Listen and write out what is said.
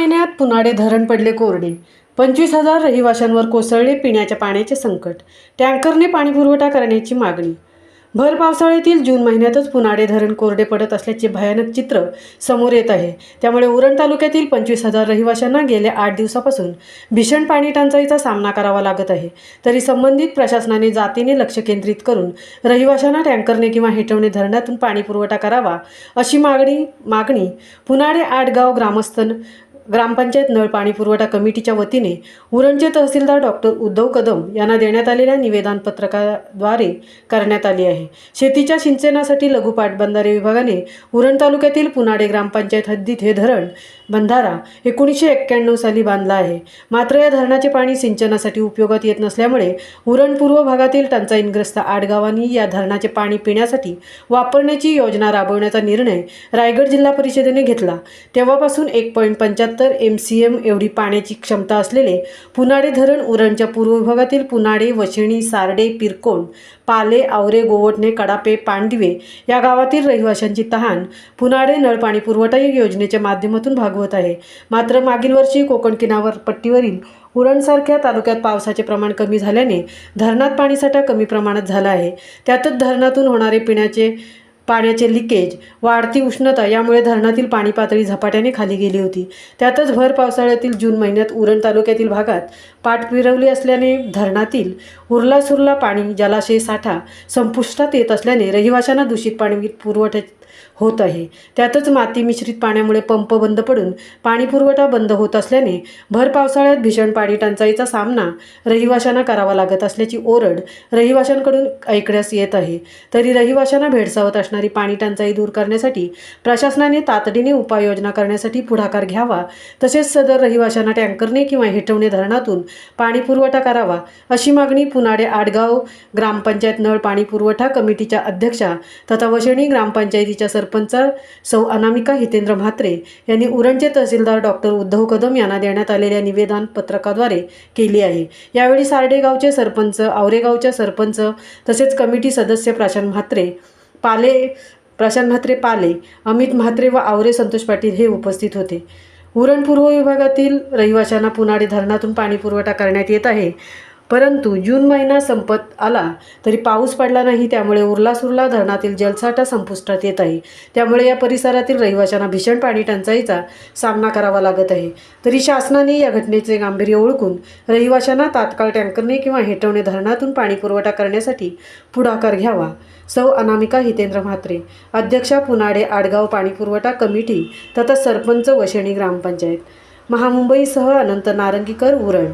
महिन्यात पुनाडे धरण पडले कोरडे। 25,000 रहिवाशांवर कोसळले पिण्याच्या पाण्याचे संकट। टँकरने पाणीपुरवठा करण्याची मागणी। भर पावसाळ्यातील जून महिन्यातच पुनाडे धरण कोरडे पडत असल्याचे भयानक चित्र समोर येत आहे। त्यामुळे उरण तालुक्यातील 25,000 रहिवाशांना गेल्या 8 दिवसापासून भीषण पाणी टंचाईचा सामना करावा लागत आहे। तरी संबंधित प्रशासनाने जातीने लक्ष केंद्रित करून रहिवाशांना टँकरने किंवा हेटवणे धरणातून पाणीपुरवठा करावा अशी मागणी पुनाडे आडगाव ग्रामपंचायत नळ पाणी पुरवठा कमिटीच्या वतीने उरणचे तहसीलदार डॉक्टर उद्धव कदम यांना देण्यात आलेल्या निवेदन पत्रकाद्वारे करण्यात आली आहे। शेतीच्या सिंचनासाठी लघु पाटबंधारे विभागाने उरण तालुक्यातील पुनाडे ग्रामपंचायत हद्दीत हे धरण बंधारा 1991 साली बांधला आहे। मात्र या धरणाचे पाणी सिंचनासाठी उपयोगात येत नसल्यामुळे उरण पूर्व भागातील टंचाईग्रस्त 8 गावांनी या धरणाचे पाणी पिण्यासाठी वापरण्याची योजना राबवण्याचा निर्णय रायगड जिल्हा परिषदेने घेतला। तेव्हापासून 1.75 MCM एवढी पाण्याची क्षमता असलेले पुनाडे धरण उरणच्या पूर्व विभागातील पुनाडे, वशिणी, सार्डे, पिरकोण, पाले, आवरे, गोवटणे, कडापे, पांडवे या गावातील रहिवाशांची तहान पुनाडे नळ पाणी पुरवठा योजनेच्या माध्यमातून भागवत आहे। मात्र मागील वर्षी कोकण किनारपट्टीवरील उरणसारख्या तालुक्यात पावसाचे प्रमाण कमी झाल्याने धरणात पाणीसाठा कमी प्रमाणात झाला आहे। त्यातच धरणातून होणारे पाण्याचे लिकेज, वाढती उष्णता यामुळे धरणातील पाणी पातळी झपाट्याने खाली गेली होती। त्यातच भर पावसाळ्यातील जून महिन्यात उरण तालुक्यातील भागात पाठ फिरवली असल्याने धरणातील उरलासुरला पाणी जलाशय साठा संपुष्टात येत असल्याने रहिवाशांना दूषित पाणी पुरवठा होत आहे। त्यातच माती मिश्रित पाण्यामुळे पंप बंद पडून पाणी पुरवठा बंद होत असल्याने भर पावसाळ्यात भीषण पाणी टंचाईचा सामना रहिवाशांना करावा लागत असल्याची ओरड रहिवाशांकडून ऐकण्यास येत आहे। तरी रहिवाशांना भेडसावत असणारी पाणी टंचाई दूर करण्यासाठी प्रशासनाने तातडीने उपाययोजना करण्यासाठी पुढाकार घ्यावा, तसेच सदर रहिवाशांना टँकरने किंवा हेटवणे धरणातून पाणी पुरवठा करावा अशी मागणी पुनाडे आडगाव ग्रामपंचायत नळ पाणी पुरवठा कमिटीच्या अध्यक्षा तथा वशिणी ग्रामपंचायतीच्या सरपंच सौ अनामिका हितेंद्र म्हात्रे यांनी उरणचे तहसीलदार डॉक्टर उद्धव कदम यांना देण्यात आलेल्या निवेदन पत्रकाद्वारे केली आहे। यावेळी सार्डे गावचे सरपंच, आवरेगावच्या सरपंच तसेच कमिटी सदस्य प्रशांत म्हात्रे पाले, अमित म्हात्रे व आवरे संतोष पाटील हे उपस्थित होते। उरण पूर्व विभागातील रहिवाशांना पुनाडे धरणातून पाणी पुरवठा करण्यात येत आहे, परंतु जून महिना संपत आला तरी पाऊस पडला नाही। त्यामुळे उरलासुरला धरणातील जलसाठा संपुष्टात येत आहे। त्यामुळे या परिसरातील रहिवाशांना भीषण पाणी टंचाईचा सामना करावा लागत आहे। तरी शासनाने या घटनेचे गांभीर्य ओळखून रहिवाशांना तात्काळ टँकरने किंवा हेटवणे धरणातून पाणी पुरवठा करण्यासाठी पुढाकार घ्यावा। सौ अनामिका हितेंद्र म्हात्रे, अध्यक्षा पुनाडे आडगाव पाणी पुरवठा कमिटी तथा सरपंच वशिणी ग्रामपंचायत, महामुंबईसह अनंत नारंगीकर, उरण।